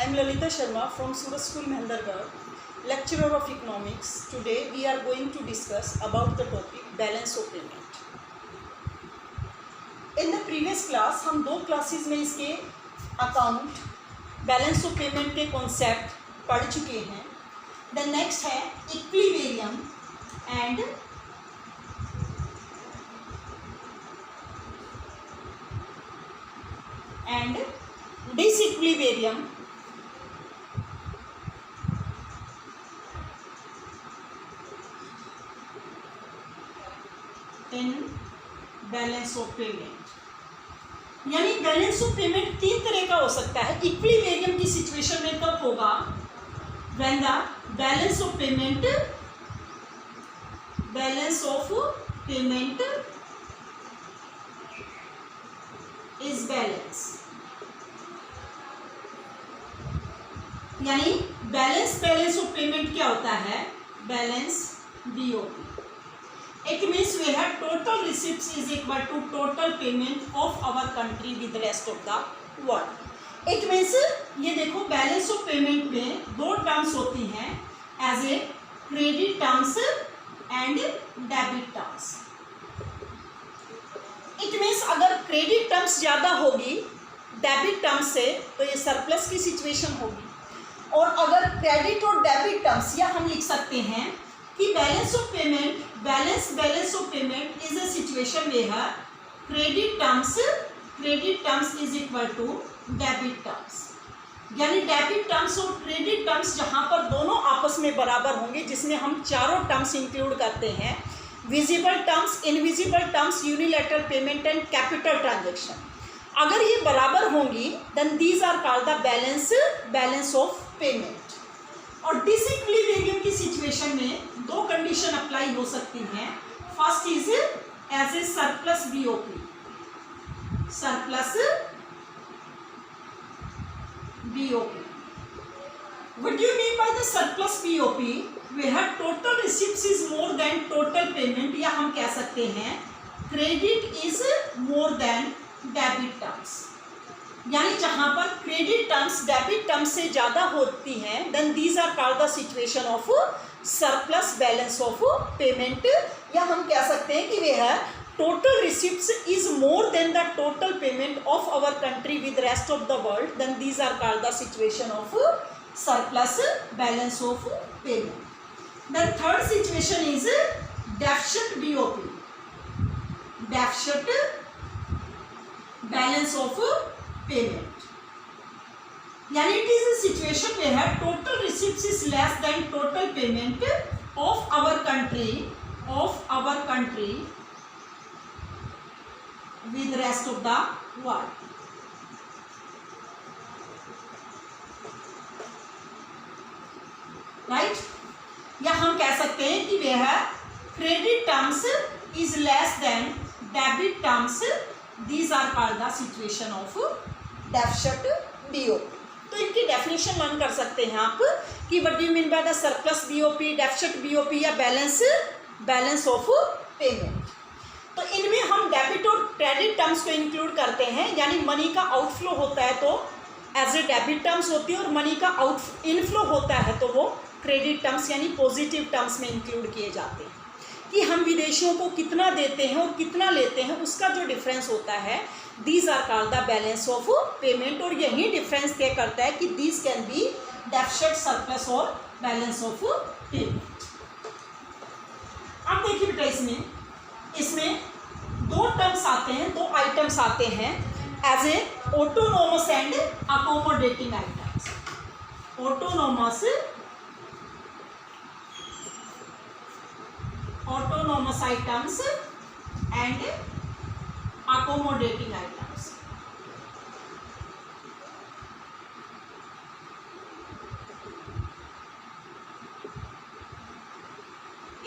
I am Lalita Sharma from Surat School, Mehendargarh, lecturer of economics. Today we are going to discuss about the topic balance of payment. In the previous class हम दो classes में इसके account balance of payment के concept पढ़ चुके हैं. The next है equilibrium and disequilibrium in balance of payment. यानी बैलेंस ऑफ पेमेंट तीन तरह का हो सकता है. इक्विलिब्रियम की सिचुएशन में कब होगा? When the balance of payment is balance. यानी बैलेंस ऑफ पेमेंट क्या होता है? Balance BOP. It means we have total receipts is equal to total payment of our country with the rest of the world. It means ये देखो balance of payment में दो terms होती हैं as a credit terms and debit terms. It means अगर credit terms ज़्यादा होगी debit terms से तो ये सरप्लस की सिचुएशन होगी. और अगर क्रेडिट और डेबिट टर्म्स या हम लिख सकते हैं कि balance of payment is a situation where credit terms is equal to debit terms. यानी डेबिट टर्म्स और क्रेडिट टर्म्स जहां पर दोनों आपस में बराबर होंगे, जिसमें हम चारों टर्म्स इंक्लूड करते हैं: visible terms, invisible terms, unilateral payment and capital transaction. अगर ये बराबर होंगी then these are called the balance of payment. और डिसइक्विलिब्रियम की सिचुएशन में दो कंडीशन अप्लाई हो सकती हैं. First is as a surplus BOP. What do you mean by the surplus BOP? We have total receipts is more than total payment, या हम कह सकते हैं credit is more than debit terms. यानी जहां पर क्रेडिट टर्म्स डेबिट टर्म्स से ज़्यादा होती हैं then these are called the situation of surplus balance of payment. या हम कह सकते हैं कि वह total receipts is more than the total payment of our country with rest of the world then these are called the situation of surplus balance of payment. The third situation is deficit BOP. Deficit balance of payment. यानी it is a situation where total receipts is less then total payment of our country with rest of the world. Right? या हम कह सकते हैं कि वह credit terms is less than debit terms. These are called the situation of deficit BOP. तो इनकी definition learn कर सकते हैं आप कि what do you mean by the surplus BOP, deficit BOP या बैलेंस ऑफ पेमेंट. तो इनमें हम डेबिट और क्रेडिट टर्म्स को इंक्लूड करते हैं. यानी मनी का आउटफ्लो होता है तो एज ए डेबिट टर्म्स होती है, और मनी का इनफ्लो होता है तो वो क्रेडिट टर्म्स यानी पॉजिटिव टर्म्स में इंक्लूड किए जाते हैं. कि हम विदेशियों को कितना देते हैं और कितना लेते हैं उसका जो डिफरेंस होता है these are called the balance of payment. और यही डिफरेंस तय करता है कि these can be deficit, surplus और बैलेंस ऑफ पेमेंट. अब देखिए बेटा इसमें दो टर्म्स आते हैं, दो आइटम्स आते हैं as a autonomous and accommodating items. autonomous items and accommodating items.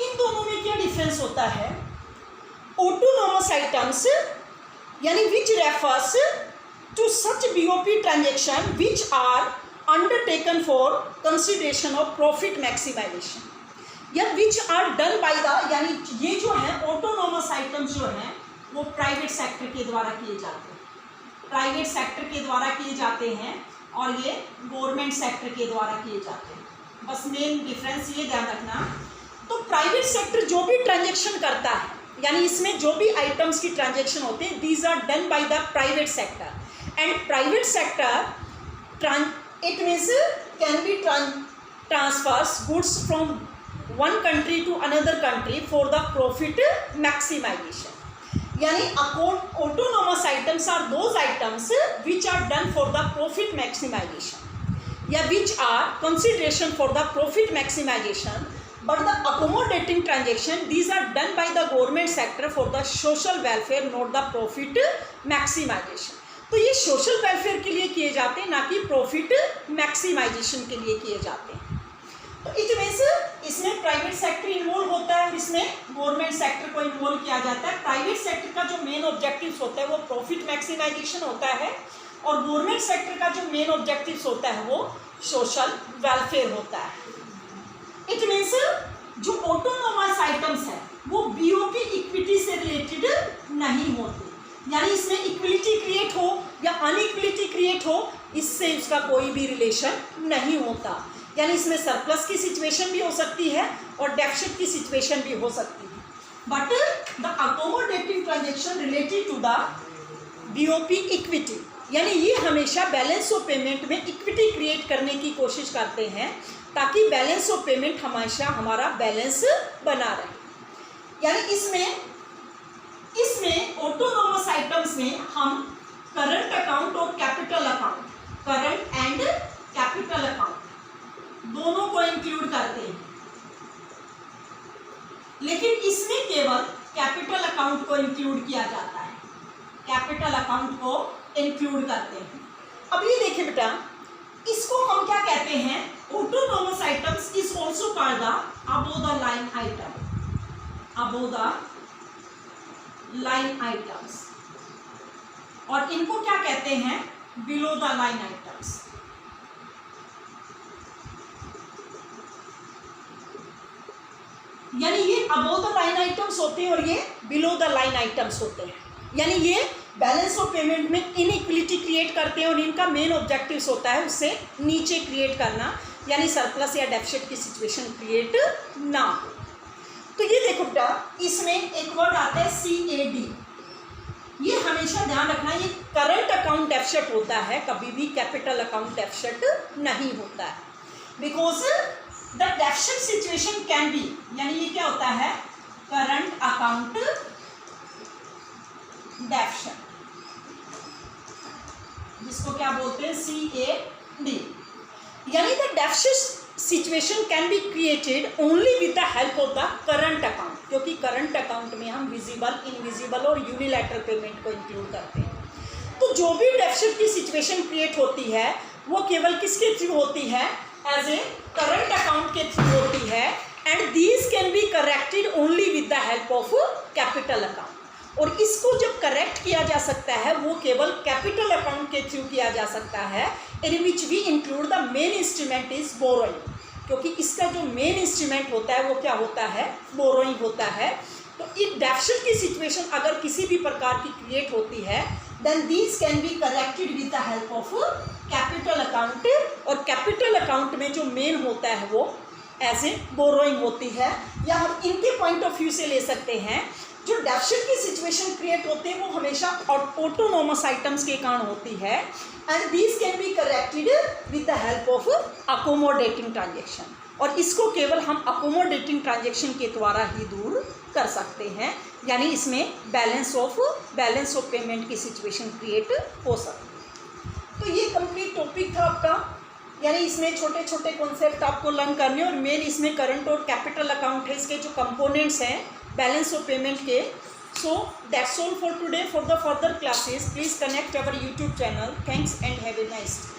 इन दोनों में क्या डिफरेंस होता है? autonomous items यानी which refers to such BOP transaction which are undertaken for consideration of profit maximization. या which are done by the, यानी ये जो है ऑटोनोमस आइटम्स जो हैं वो प्राइवेट सेक्टर के द्वारा किए जाते हैं. और ये गवर्नमेंट सेक्टर के द्वारा किए जाते हैं। बस मेन डिफरेंस ये ध्यान रखना। तो प्राइवेट सेक्टर जो भी ट्रांजेक्शन करता है, यानी इसमें जो भी आइटम्स की ट्रांजेक्शन होते हैं, these are done by the private sector. And private sector it means can be transfers goods from one country to another country for the profit maximization. यानी autonomous items are those items which are done for the profit maximization या which are consideration for the profit maximization, but the accommodating transaction these are done by the government sector for the social welfare, not the profit maximization। तो ये social welfare के लिए किए जाते हैं, ना कि प्रॉफिट मैक्सिमाइजेशन के लिए किए जाते हैं। तो इट मीन्स इसमें प्राइवेट सेक्टर इन्वॉल्व होता है, इसमें गवर्नमेंट सेक्टर को इन्वॉल्व किया जाता है। प्राइवेट सेक्टर का जो मेन ऑब्जेक्टिव्स होता है वो प्रॉफिट मैक्सिमाइजेशन होता है, और गवर्नमेंट सेक्टर का जो मेन ऑब्जेक्टिव्स होता है वो सोशल वेलफेयर होता है। इट मीन्स जो ऑटोनोमस आइटम्स है वो बीओपी इक्विटी से रिलेटेड नहीं होते, यानी इसमें इक्विलिटी क्रिएट हो या अनइक्विलिटी क्रिएट हो, इससे उसका कोई भी रिलेशन नहीं होता। यानी इसमें सरप्लस की सिचुएशन भी हो सकती है और डेफिसिट की सिचुएशन भी हो सकती है, but the accommodating transaction related to the BOP equity, यानी ये हमेशा बैलेंस ऑफ पेमेंट में इक्विटी क्रिएट करने की कोशिश करते हैं ताकि बैलेंस ऑफ पेमेंट हमेशा हमारा बैलेंस बना रहे। यानी इसमें ऑटोनोमस आइटम्स में हम करंट अकाउंट और capital account, current and capital account दोनों को इंक्लूड करते हैं, लेकिन इसमें केवल कैपिटल अकाउंट को इंक्लूड किया जाता है, कैपिटल अकाउंट को इंक्लूड करते हैं। अब ये देखें बेटा, इसको हम क्या कहते हैं, autonomous items is also called the above the line item, above the line items, और इनको क्या कहते हैं, बिलो द लाइन आइटम्स। यानी ये अबव द लाइन आइटम्स होते हैं और ये बिलो द लाइन आइटम्स होते हैं। यानी ये बैलेंस ऑफ पेमेंट में इनइक्विलिटी क्रिएट करते हैं और इनका मेन ऑब्जेक्टिव्स होता है उससे नीचे क्रिएट करना, यानी सरप्लस या डेफिसिट की सिचुएशन क्रिएट ना हो। तो ये देखो बेटा, इसमें एक वर्ड आता है CAD, ये हमेशा ध्यान रखना, ये करंट अकाउंट डेफिसिट होता है, कभी भी कैपिटल अकाउंट डेफिसिट नहीं होता है, because the deficit situation can be, यानी ये क्या होता है, करंट अकाउंट डेफिसिट, जिसको क्या बोलते हैं, CAD। यानी the deficit situation can be created only with the help of the current account, क्योंकि करंट अकाउंट में हम विजिबल, इनविजिबल और यूनिलैटरल पेमेंट को इंक्लूड करते हैं। तो जो भी डेफिसिट की सिचुएशन क्रिएट होती है वो केवल किसके थ्रू होती है, एज ए करंट अकाउंट के थ्रू होती है, and these can be corrected only with the help of capital account. और इसको जब करेक्ट किया जा सकता है वो केवल कैपिटल अकाउंट के थ्रू किया जा सकता है, in which we include the main instrument is borrowing, क्योंकि इसका जो मेन इंस्ट्रूमेंट होता है वो क्या होता है, बोरोइंग होता है। तो इस डेफिसिट की सिचुएशन अगर किसी भी प्रकार की क्रिएट होती है, then these can be corrected with the help of capital account, और कैपिटल अकाउंट में जो मेन होता है वो एज ए बोरोइंग होती है। या हम इनके पॉइंट ऑफ व्यू से ले सकते हैं, जो डेफिसिट की सिचुएशन क्रिएट होते हैं वो हमेशा ऑटोनोमस आइटम्स के कारण होती है, and these can be corrected with the help of accommodating transaction, और इसको केवल हम अकोमोडेटिंग ट्रांजेक्शन के द्वारा ही दूर कर सकते हैं। यानी इसमें बैलेंस ऑफ पेमेंट की सिचुएशन क्रिएट हो सकती है। तो ये कंप्लीट टॉपिक था आपका, यानी इसमें छोटे छोटे कॉन्सेप्ट आपको लर्न करने, और मेन इसमें करंट और कैपिटल अकाउंट है, इसके जो कंपोनेंट्स हैं बैलेंस ऑफ पेमेंट के। So that's all for today. For the further classes, please connect our YouTube channel. Thanks and have a nice day.